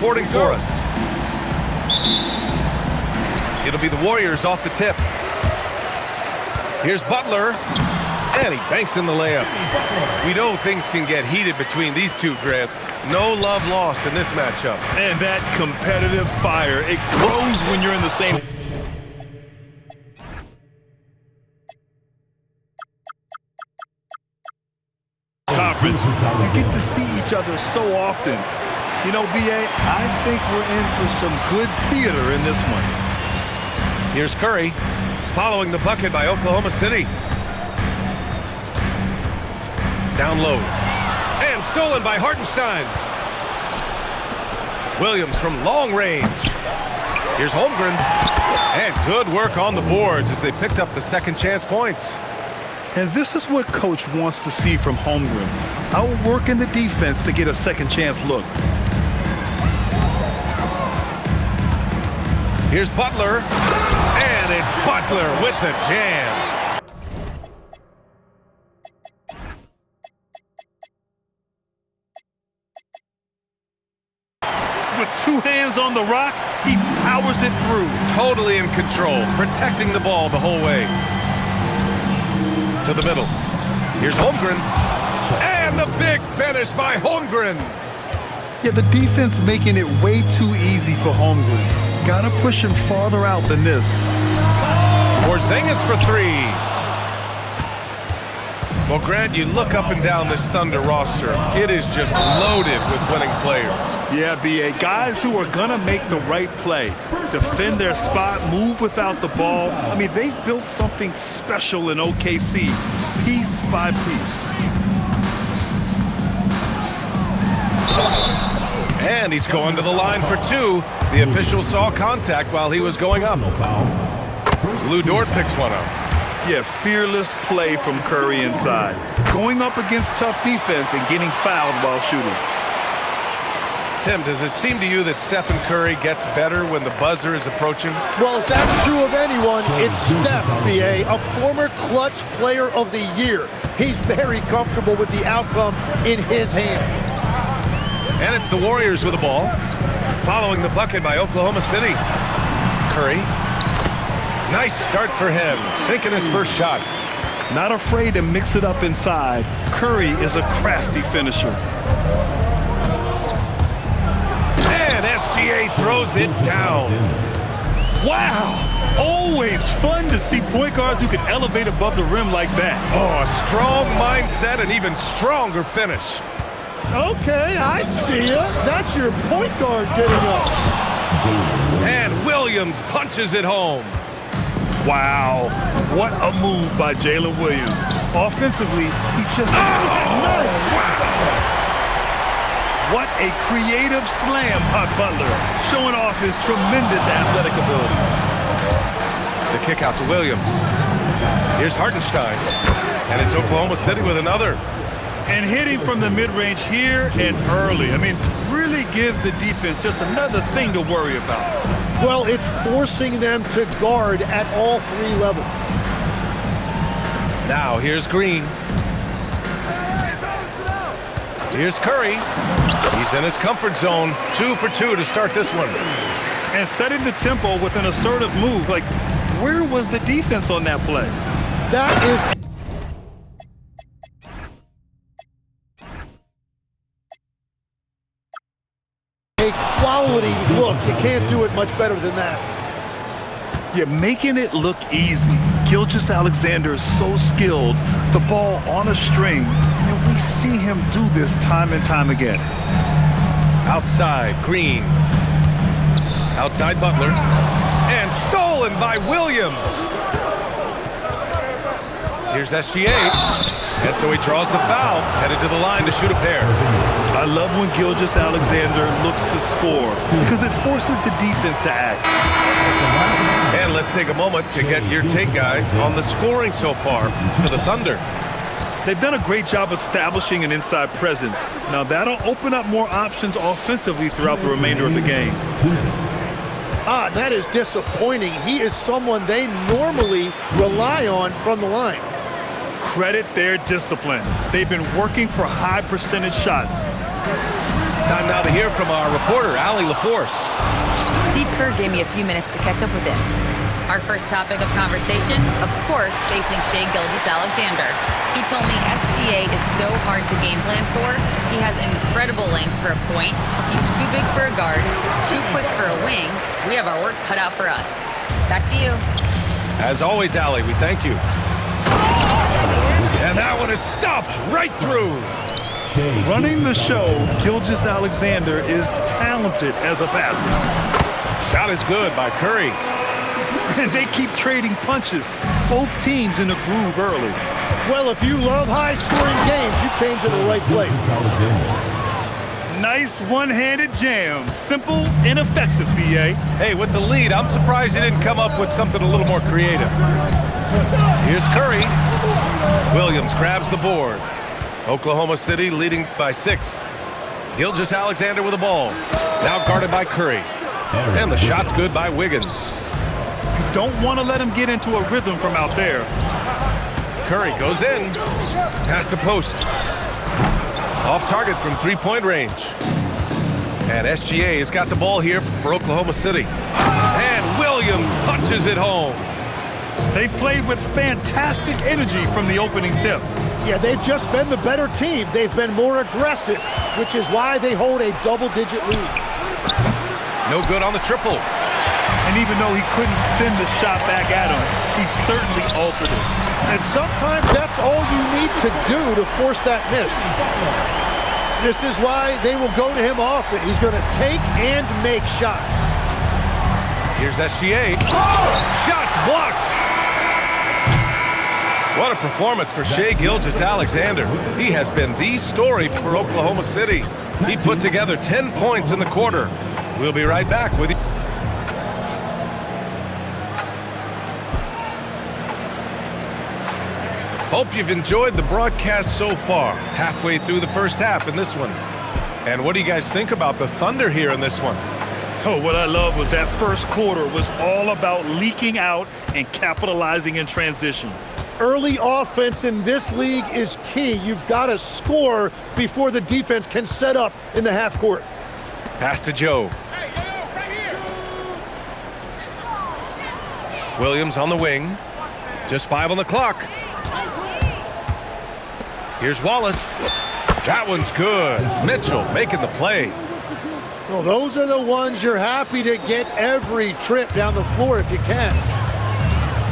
reporting for us. It'll be the Warriors off the tip. Here's Butler, and he banks in the layup. We know things can get heated between these two, Grant. No love lost in this matchup. And that competitive fire, it grows when you're in the same conference. You get to see each other so often. You know, B.A., I think we're in for some good theater in this one. Here's Curry, following the bucket by Oklahoma City. Down low. And stolen by Hartenstein. Williams from long range. Here's Holmgren. And good work on the boards as they picked up the second chance points. And this is what Coach wants to see from Holmgren. Outworking the defense to get a second chance look. Here's Butler. And it's Butler with the jam. With two hands on the rock, he powers it through. Totally in control, protecting the ball the whole way. To the middle. Here's Holmgren. And the big finish by Holmgren. Yeah, the defense making it way too easy for Holmgren. Gotta push him farther out than this. Porzingis for three. Well, Grant, you look up and down this Thunder roster. It is just loaded with winning players. Yeah, B.A., guys who are gonna make the right play, defend their spot, move without the ball. I mean, they've built something special in OKC, piece by piece. And he's going to the line for two. The official saw contact while he was going up. Lou Dort picks one up. Yeah, fearless play from Curry inside. Going up against tough defense and getting fouled while shooting. Tim, does it seem to you that Stephen Curry gets better when the buzzer is approaching? Well, if that's true of anyone, it's Steph, B.A., a former clutch player of the year. He's very comfortable with the outcome in his hands. And it's the Warriors with the ball, following the bucket by Oklahoma City. Curry. Nice start for him, sinking his first shot. Not afraid to mix it up inside. Curry is a crafty finisher. And SGA throws it down. Wow! Always fun to see point guards who can elevate above the rim like that. Oh, a strong mindset and even stronger finish. Okay, I see ya. That's your point guard getting up. And Williams punches it home. Wow, what a move by Jalen Williams. Offensively, he just... Nice. What a creative slam by Butler, showing off his tremendous athletic ability. The kick out to Williams. Here's Hartenstein. And it's Oklahoma City with another. And hitting from the mid-range here and early. I mean, really give the defense just another thing to worry about. Well, it's forcing them to guard at all three levels. Now here's Green. Here's Curry. He's in his comfort zone. 2 for 2 to start this one. And setting the tempo with an assertive move. Like, where was the defense on that play? That is... a quality look. You can't do it much better than that. Yeah, making it look easy. Gilgeous-Alexander is so skilled. The ball on a string. And we see him do this time and time again. Outside, Green. Outside, Butler. And stolen by Williams. Here's SGA. And so he draws the foul, headed to the line to shoot a pair. I love when Gilgeous-Alexander looks to score because it forces the defense to act. And let's take a moment to get your take, guys, on the scoring so far for the Thunder. They've done a great job establishing an inside presence. Now that'll open up more options offensively throughout the remainder of the game. That is disappointing. He is someone they normally rely on from the line. Credit their discipline. They've been working for high percentage shots. Time now to hear from our reporter, Allie LaForce. Steve Kerr gave me a few minutes to catch up with him. Our first topic of conversation, of course, facing Shai Gilgeous-Alexander. He told me SGA is so hard to game plan for. He has incredible length for a point. He's too big for a guard, too quick for a wing. We have our work cut out for us. Back to you. As always, Allie, we thank you. And that one is stuffed right through. Running the show, Gilgeous-Alexander is talented as a passer. Shot is good by Curry. And they keep trading punches. Both teams in the groove early. Well, if you love high-scoring games, you came to the right place. Nice one-handed jam. Simple and effective, B.A. Hey, with the lead, I'm surprised he didn't come up with something a little more creative. Here's Curry. Williams grabs the board. Oklahoma City leading by 6. Gilgeous-Alexander with the ball. Now guarded by Curry. And the shot's good by Wiggins. Don't want to let him get into a rhythm from out there. Curry goes in. Pass to post. Off target from three-point range. And SGA has got the ball here for Oklahoma City. And Williams punches it home. They played with fantastic energy from the opening tip. Yeah, they've just been the better team. They've been more aggressive, which is why they hold a double-digit lead. No good on the triple. And even though he couldn't send the shot back at him, he certainly altered it. And sometimes that's all you need to do to force that miss. This is why they will go to him often. He's going to take and make shots. Here's SGA. Shots blocked. What a performance for Shai Gilgeous-Alexander. He has been the story for Oklahoma City. He put together 10 points in the quarter. We'll be right back with you. Hope you've enjoyed the broadcast so far. Halfway through the first half in this one. And what do you guys think about the Thunder here in this one? Oh, what I love was that first quarter was all about leaking out and capitalizing in transition. Early offense in this league is key. You've got to score before the defense can set up in the half court. Pass to Joe. Williams on the wing. Just 5 on the clock. Here's Wallace. That one's good. Mitchell making the play. Well, those are the ones you're happy to get every trip down the floor if you can.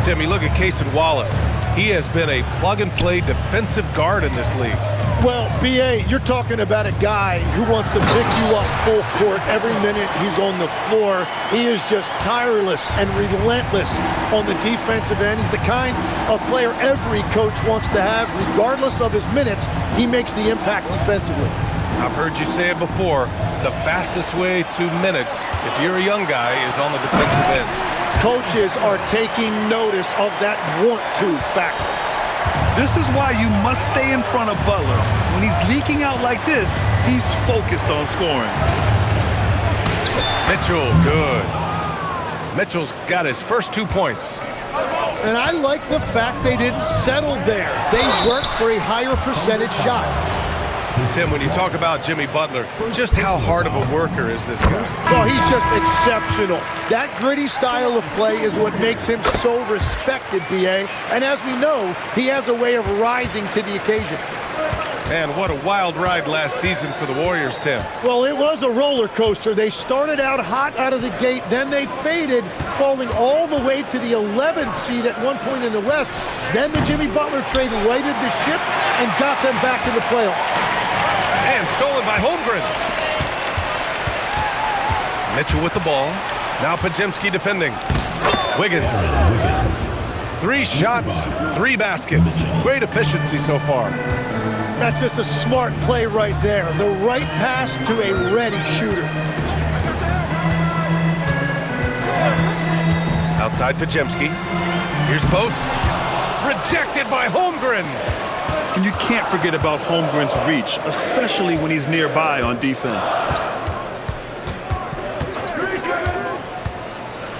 Tim, you look at Cason Wallace. He has been a plug-and-play defensive guard in this league. Well, B.A., you're talking about a guy who wants to pick you up full court every minute he's on the floor. He is just tireless and relentless on the defensive end. He's the kind of player every coach wants to have. Regardless of his minutes, he makes the impact defensively. I've heard you say it before. The fastest way to minutes, if you're a young guy, is on the defensive end. Coaches are taking notice of that want-to factor. This is why you must stay in front of Butler. When he's leaking out like this, he's focused on scoring. Mitchell, good. Mitchell's got his first 2 points. And I like the fact they didn't settle there. They worked for a higher percentage shot. Tim, when you talk about Jimmy Butler, just how hard of a worker is this guy? Well, he's just exceptional. That gritty style of play is what makes him so respected, B.A. And as we know, he has a way of rising to the occasion. Man, what a wild ride last season for the Warriors, Tim. Well, it was a roller coaster. They started out hot out of the gate, then they faded, falling all the way to the 11th seed at one point in the West. Then the Jimmy Butler trade righted the ship and got them back in the playoffs. And stolen by Holmgren. Mitchell with the ball. Now Podziemski defending. Wiggins. 3 shots, 3 baskets. Great efficiency so far. That's just a smart play right there. The right pass to a ready shooter. Outside Podziemski. Here's post. Rejected by Holmgren. And you can't forget about Holmgren's reach, especially when he's nearby on defense.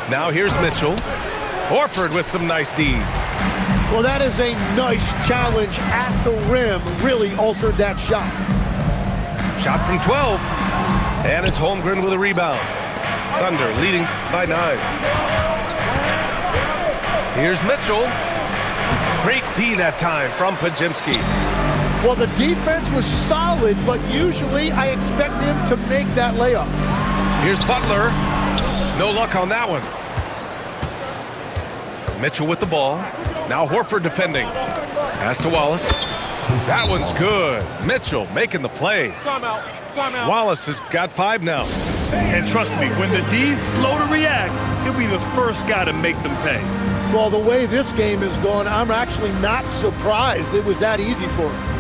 Now here's Mitchell. Horford with some nice D. Well, that is a nice challenge at the rim. Really altered that shot. Shot from 12. And it's Holmgren with a rebound. Thunder leading by 9. Here's Mitchell. Great D that time from Podziemski. Well, the defense was solid, but usually I expect him to make that layup. Here's Butler. No luck on that one. Mitchell with the ball. Now Horford defending. Pass to Wallace. That one's good. Mitchell making the play. Timeout. Wallace has got 5 now. And trust me, when the D's slow to react, he'll be the first guy to make them pay. Well, the way this game is going, I'm actually not surprised it was that easy for him.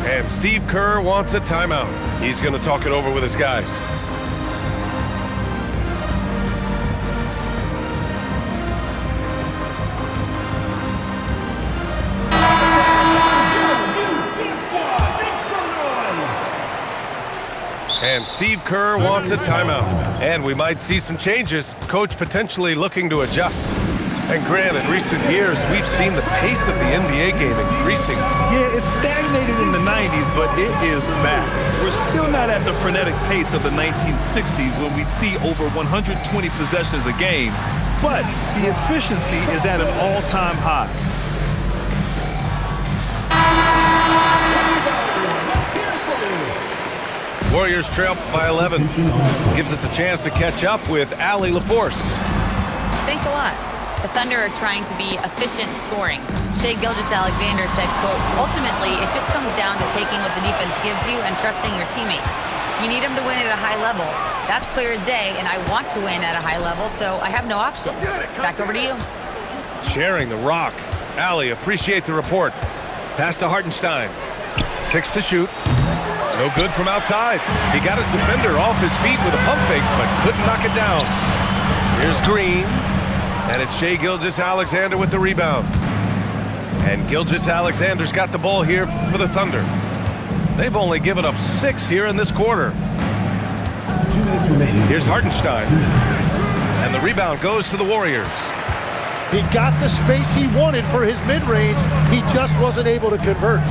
And Steve Kerr wants a timeout. He's going to talk it over with his guys. And Steve Kerr wants a timeout. And we might see some changes. Coach potentially looking to adjust. And Grant, in recent years, we've seen the pace of the NBA game increasing. Yeah, it stagnated in the 90s, but it is back. We're still not at the frenetic pace of the 1960s when we'd see over 120 possessions a game, but the efficiency is at an all-time high. Warriors trail by 11. Gives us a chance to catch up with Allie LaForce. Thanks a lot. The Thunder are trying to be efficient scoring. Shai Gilgeous-Alexander said, quote, ultimately, it just comes down to taking what the defense gives you and trusting your teammates. You need them to win at a high level. That's clear as day, and I want to win at a high level, so I have no option. Back over to you. Sharing the rock. Allie, appreciate the report. Pass to Hartenstein. 6 to shoot. No good from outside. He got his defender off his feet with a pump fake, but couldn't knock it down. Here's Green. And it's Shai Gilgeous-Alexander with the rebound. And Gilgeous-Alexander's got the ball here for the Thunder. They've only given up 6 here in this quarter. Here's Hartenstein. And the rebound goes to the Warriors. He got the space he wanted for his mid-range. He just wasn't able to convert.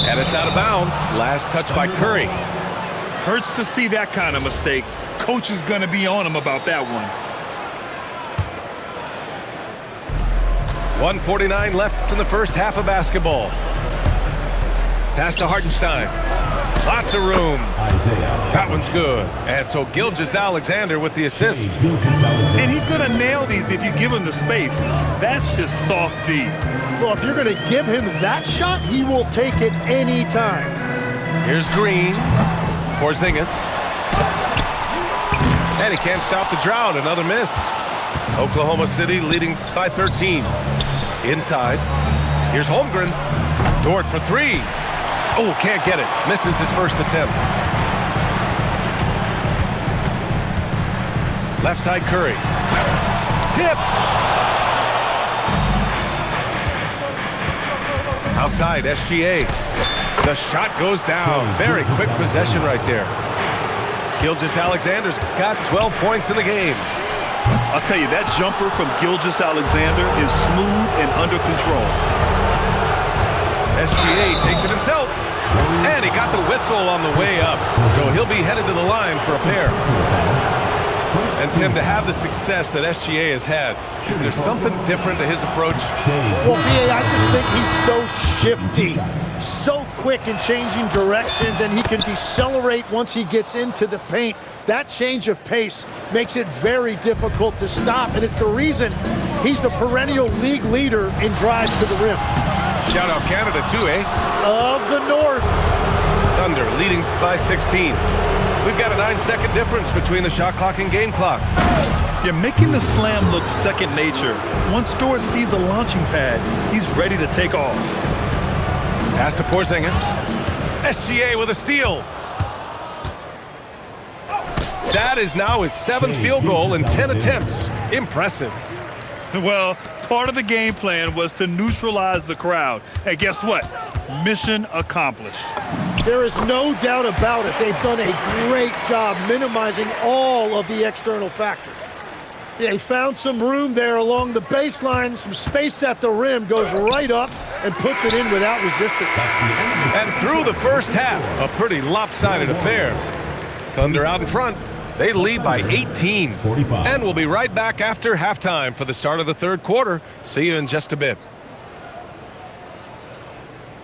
And it's out of bounds. Last touch by Curry. Hurts to see that kind of mistake. Coach is going to be on him about that one. 1:49 left in the first half of basketball. Pass to Hartenstein. Lots of room. That one's good. And so Gilgeous-Alexander with the assist. And he's going to nail these if you give him the space. That's just soft D. Well, if you're going to give him that shot, he will take it any time. Here's Green. Porzingis. And he can't stop the drought. Another miss. Oklahoma City leading by 13. Inside. Here's Holmgren. Dort for 3. Oh, can't get it. Misses his first attempt. Left side Curry. Tipped. Outside SGA. The shot goes down. Very quick possession right there. Gilgeous-Alexander's got 12 points in the game. I'll tell you, that jumper from Gilgeous-Alexander is smooth and under control. SGA takes it himself. And he got the whistle on the way up. So he'll be headed to the line for a pair. And Tim, to have the success that SGA has had, is there something different to his approach? Well, B.A., I just think he's so shifty, so quick in changing directions, and he can decelerate once he gets into the paint. That change of pace makes it very difficult to stop, and it's the reason he's the perennial league leader in drives to the rim. Shout out Canada too, eh? Of the North. Thunder leading by 16. We've got a 9-second difference between the shot clock and game clock. You're making the slam look second nature. Once Dort sees the launching pad, he's ready to take off. Pass to Porzingis. SGA with a steal. That is now his 7th field goal in 10 attempts. Impressive. Well, part of the game plan was to neutralize the crowd. And guess what? Mission accomplished. There is no doubt about it. They've done a great job minimizing all of the external factors. They found some room there along the baseline, some space at the rim, goes right up and puts it in without resistance. And through the first half, a pretty lopsided affair. Thunder out in front. They lead by 18. And we'll be right back after halftime for the start of the third quarter. See you in just a bit.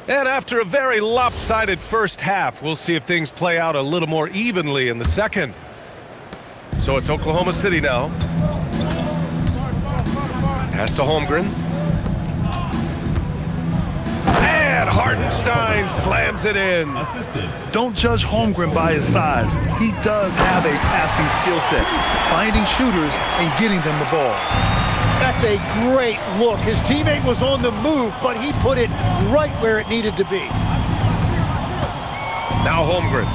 And after a very lopsided first half, we'll see if things play out a little more evenly in the second. So it's Oklahoma City now. Pass to Holmgren. And Hartenstein slams it in. Don't judge Holmgren by his size. He does have a passing skill set, finding shooters and getting them the ball. That's a great look. His teammate was on the move, but he put it right where it needed to be. Now Holmgren.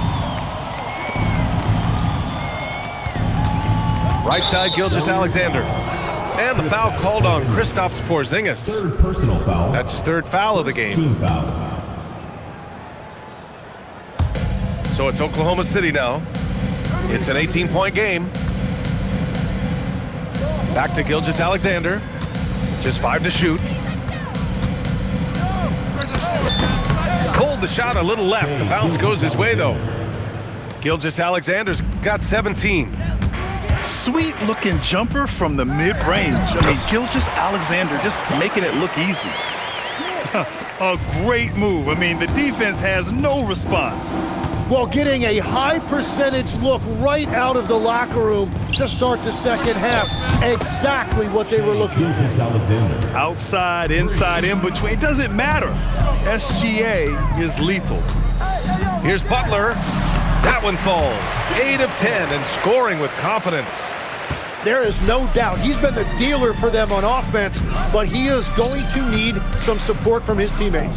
Right side, Gilgeous-Alexander. And the foul called on Kristaps Porzingis. Third personal foul. That's his third foul of the game. Team foul. So it's Oklahoma City now. It's an 18-point game. Back to Gilgeous-Alexander. Just 5 to shoot. Pulled the shot a little left. The bounce goes his way, though. Gilgeous-Alexander's got 17. Sweet looking jumper from the mid-range. I mean, Gilgeous-Alexander just making it look easy. A great move. I mean, the defense has no response. Well, getting a high percentage look right out of the locker room to start the second half. Exactly what they were looking for. Gilgeous-Alexander. Outside, inside, in between, it doesn't matter. SGA is lethal. Here's Butler. That one falls. 8 of 10 and scoring with confidence. There is no doubt he's been the dealer for them on offense, but he is going to need some support from his teammates.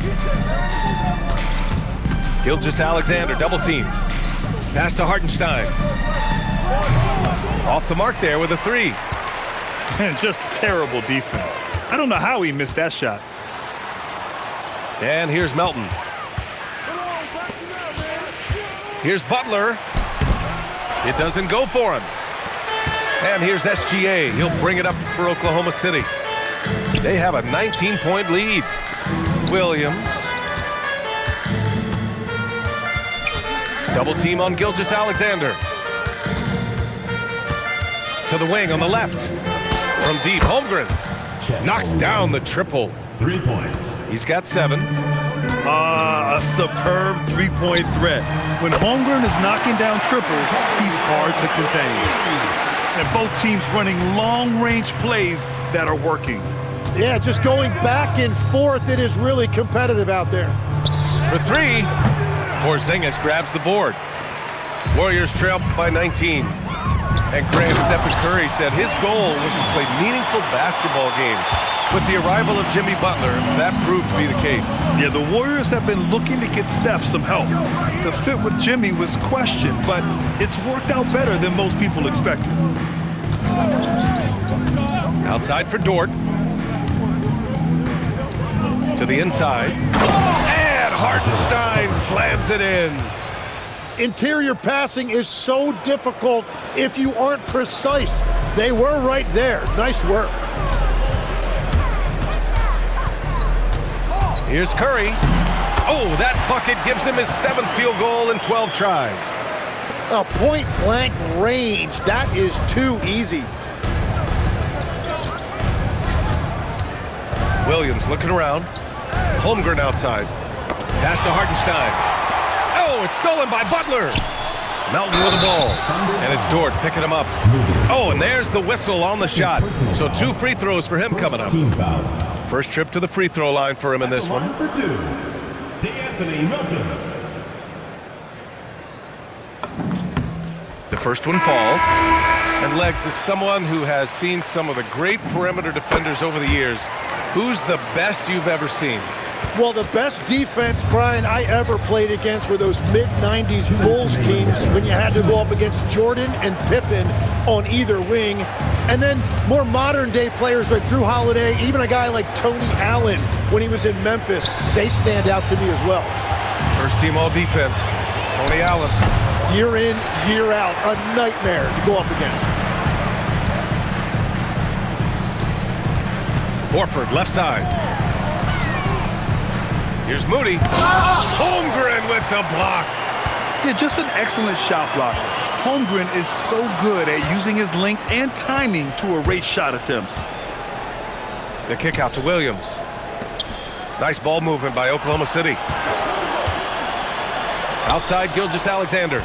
Gilgeous-Alexander double team. Pass to Hartenstein. Off the mark there with a 3. And just terrible defense. I don't know how he missed that shot. And here's Melton. Here's Butler. It doesn't go for him. And here's SGA. He'll bring it up for Oklahoma City. They have a 19-point lead. Williams. Double team on Gilgeous-Alexander. To the wing on the left. From deep, Holmgren knocks down the triple. 3 points. He's got 7. A superb three-point threat. When Holmgren is knocking down triples, he's hard to contain. And both teams running long-range plays that are working. Yeah, just going back and forth. It is really competitive out there. For 3, Porzingis grabs the board. Warriors trail by 19. And Grant Stephen Curry said his goal was to play meaningful basketball games. With the arrival of Jimmy Butler, that proved to be the case. Yeah, the Warriors have been looking to get Steph some help. The fit with Jimmy was questioned, but it's worked out better than most people expected. Outside for Dort. To the inside. And Hartenstein slams it in. Interior passing is so difficult if you aren't precise. They were right there. Nice work. Here's Curry. Oh, that bucket gives him his 7th field goal in 12 tries. A point-blank range. That is too easy. Williams looking around. Holmgren outside. Pass to Hartenstein. Oh, it's stolen by Butler. Melton with the ball. And it's Dort picking him up. Oh, and there's the whistle on the shot. So 2 free throws for him coming up. Team foul. First trip to the free throw line for him in this one. Line for 2. DeAnthony Melton. The first one falls. And Legs, is someone who has seen some of the great perimeter defenders over the years. Who's the best you've ever seen? Well, the best defense, Brian, I ever played against were those mid-90s Bulls teams when you had to go up against Jordan and Pippen on either wing. And then more modern-day players like Drew Holiday, even a guy like Tony Allen when he was in Memphis, they stand out to me as well. First team all defense. Tony Allen. Year in, year out, a nightmare to go up against. Horford, left side. Here's Moody. Holmgren with the block. Yeah, just an excellent shot blocker. Holmgren is so good at using his length and timing to erase shot attempts. The kick out to Williams. Nice ball movement by Oklahoma City. Outside Gilgeous-Alexander.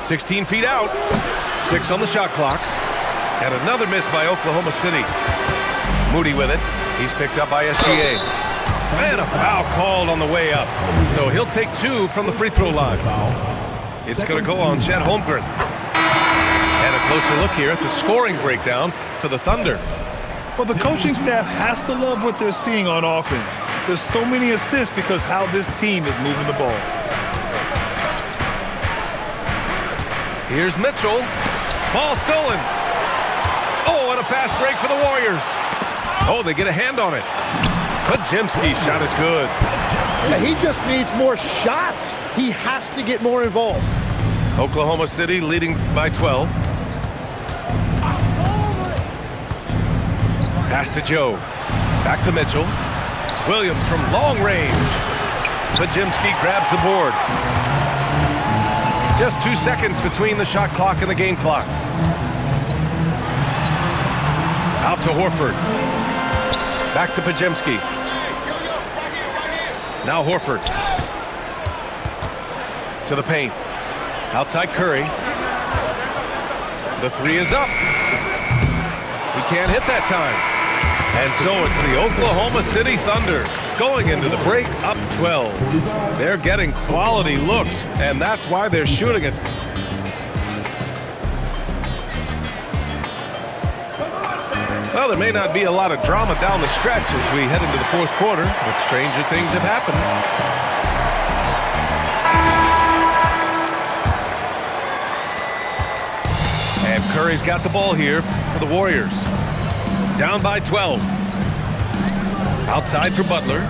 16 feet out. 6 on the shot clock. And another miss by Oklahoma City. Moody with it. He's picked up by SGA. And a foul called on the way up. So he'll take 2 from the free throw line. It's going to go on Chet Holmgren. And a closer look here at the scoring breakdown for the Thunder. Well, the coaching staff has to love what they're seeing on offense. There's so many assists because how this team is moving the ball. Here's Mitchell. Ball stolen. Oh, and a fast break for the Warriors. Oh, they get a hand on it. Podziemski's shot is good. Yeah, he just needs more shots. He has to get more involved. Oklahoma City leading by 12. Pass to Joe. Back to Mitchell. Williams from long range. Podziemski grabs the board. Just 2 seconds between the shot clock and the game clock. Out to Horford. Back to Podziemski. Now Horford. To the paint. Outside Curry. The 3 is up. He can't hit that time. And so it's the Oklahoma City Thunder going into the break up 12. They're getting quality looks, and that's why they're shooting it. Well, there may not be a lot of drama down the stretch as we head into the fourth quarter, but stranger things have happened. And Curry's got the ball here for the Warriors. Down by 12. Outside for Butler.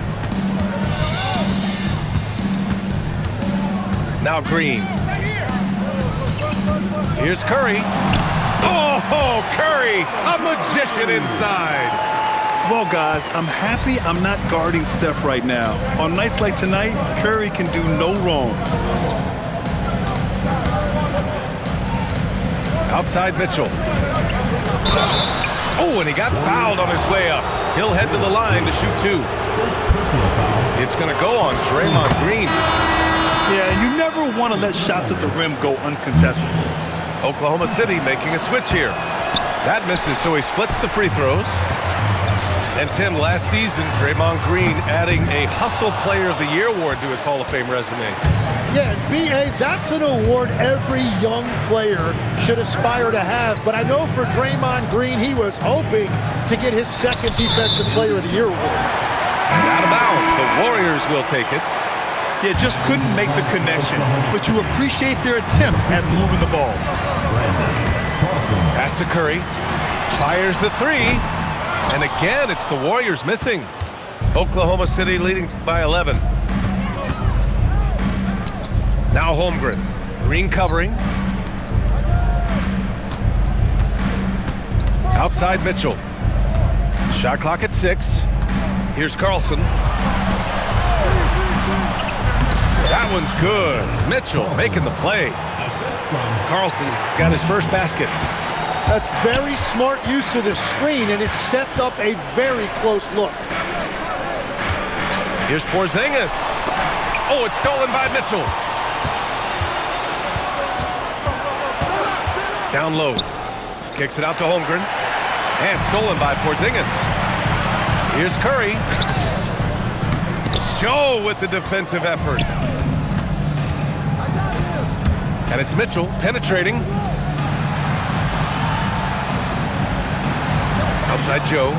Now Green. Here's Curry. Oh, Curry, a magician inside. Well, guys, I'm happy I'm not guarding Steph right now. On nights like tonight, Curry can do no wrong. Outside Mitchell. Oh, and he got fouled on his way up. He'll head to the line to shoot 2. It's going to go on Draymond Green. Yeah, you never want to let shots at the rim go uncontested. Oklahoma City making a switch here. That misses, so he splits the free throws. And Tim, last season, Draymond Green adding a Hustle Player of the Year award to his Hall of Fame resume. Yeah, B.A., that's an award every young player should aspire to have. But I know for Draymond Green, he was hoping to get his second Defensive Player of the Year award. And out of bounds, the Warriors will take it. Yeah, just couldn't make the connection. But you appreciate their attempt at moving the ball. Pass to Curry. Fires the 3. And again, it's the Warriors missing. Oklahoma City leading by 11. Now Holmgren. Green covering. Outside Mitchell. Shot clock at 6. Here's Carlson. That one's good. Mitchell making the play. Carlson's got his first basket. That's very smart use of the screen, and it sets up a very close look. Here's Porzingis. Oh, it's stolen by Mitchell. Down low. Kicks it out to Holmgren. And stolen by Porzingis. Here's Curry. Joe with the defensive effort. And it's Mitchell penetrating. Outside Joe.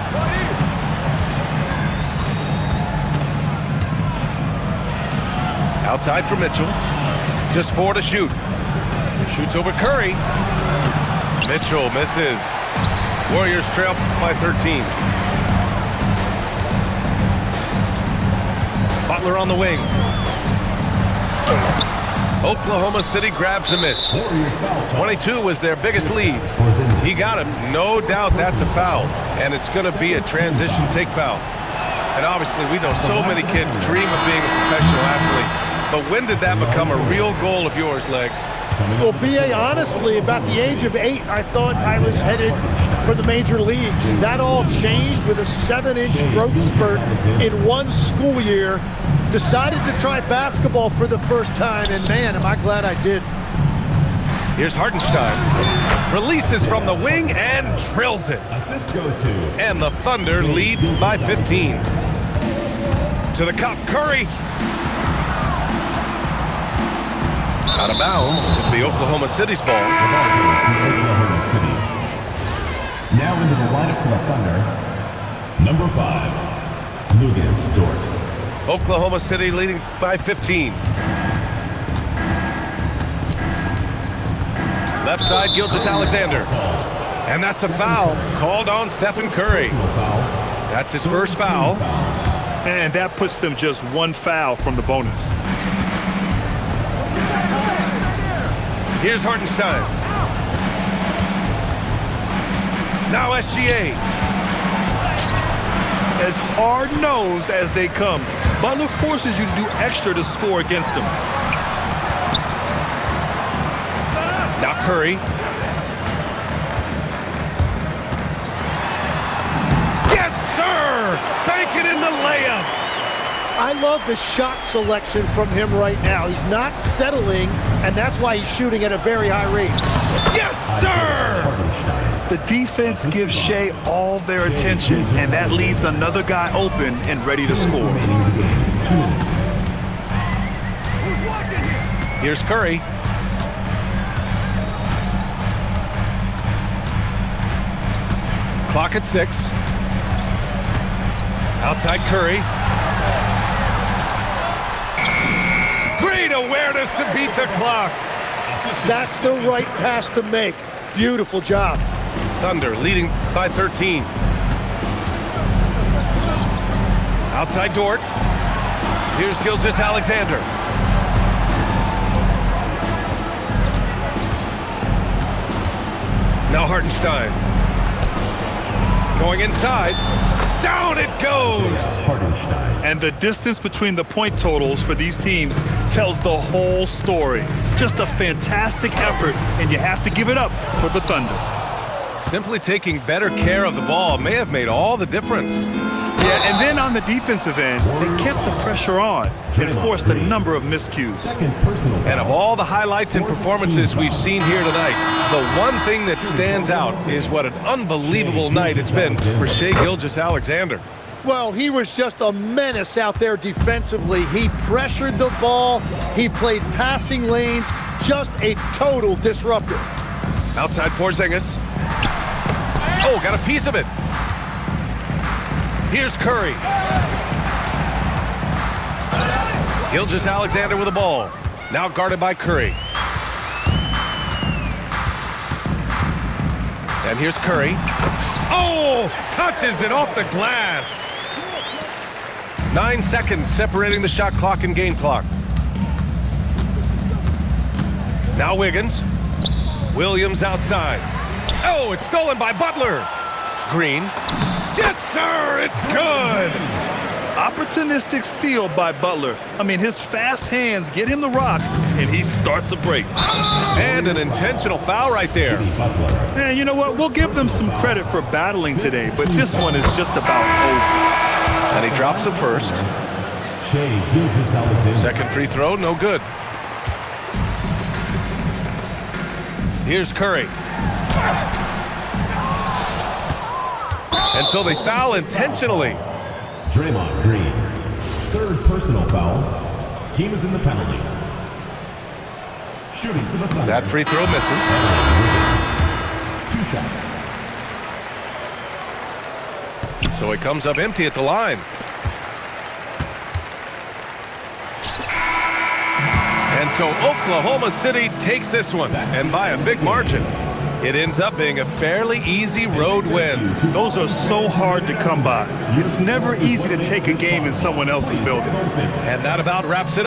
Outside for Mitchell. Just 4 to shoot. Shoots over Curry. Mitchell misses. Warriors trail by 13. Butler on the wing. Oklahoma City grabs a miss. 22 was their biggest lead. He got it. No doubt that's a foul. And it's going to be a transition take foul. And obviously we know so many kids dream of being a professional athlete. but when did that become a real goal of yours, Legs? Well, B.A., honestly, about the age of 8, I thought I was headed for the major leagues. That all changed with a 7-inch growth spurt in one school year. Decided to try basketball for the first time, and man, am I glad I did. Here's Hartenstein. Releases from the wing and drills it. Assist goes to. And the Thunder lead by 15. To the cup, Curry. Out of bounds. It'll be Oklahoma City's ball. The ball goes to Oklahoma City. Now into the lineup for the Thunder. Number 5, Luguentz Dort. Oklahoma City leading by 15. Left side, Gilgeous-Alexander. And that's a foul called on Stephen Curry. That's his first foul. And that puts them just one foul from the bonus. Here's Hartenstein. Now SGA. As hard-nosed as they come, Butler forces you to do extra to score against him. Now Curry. Yes, sir! Bank it in the layup. I love the shot selection from him right now. He's not settling, and that's why he's shooting at a very high rate. Yes, sir! The defense gives Shea all their attention, and that leaves another guy open and ready to score. 2 minutes. Here's Curry. Clock at 6. Outside Curry. Great awareness to beat the clock. That's the right pass to make. Beautiful job. Thunder leading by 13. Outside Dort. Here's Gilgeous-Alexander. Now Hartenstein. Going inside. Down it goes! Hartenstein. And the distance between the point totals for these teams tells the whole story. Just a fantastic effort, and you have to give it up for the Thunder. Simply taking better care of the ball may have made all the difference. Yeah, and then on the defensive end, they kept the pressure on and forced a number of miscues. Second personal foul. And of all the highlights and performances we've seen here tonight, the one thing that stands out is what an unbelievable night it's been for Shai Gilgeous-Alexander. Well, he was just a menace out there defensively. He pressured the ball. He played passing lanes. Just a total disruptor. Outside Porzingis. Oh, got a piece of it. Here's Curry. Gilgeous-Alexander with the ball. Now guarded by Curry. And here's Curry. Oh, touches it off the glass. 9 seconds separating the shot clock and game clock. Now Wiggins. Williams outside. Oh, it's stolen by Butler. Green. Yes, sir, it's good. Opportunistic steal by Butler. I mean, his fast hands get him the rock, and he starts a break. And an intentional foul right there. And you know what? We'll give them some credit for battling today, but this one is just about over. And he drops the first. Shai Gilgeous-Alexander. Second free throw, no good. Here's Curry. And so they foul intentionally. Draymond Green. Third personal foul. Team is in the penalty. Shooting for the Thunder. That free throw misses. 2 shots. So it comes up empty at the line. And so Oklahoma City takes this one, and by a big margin. It ends up being a fairly easy road win. Those are so hard to come by. It's never easy to take a game in someone else's building. And that about wraps it up.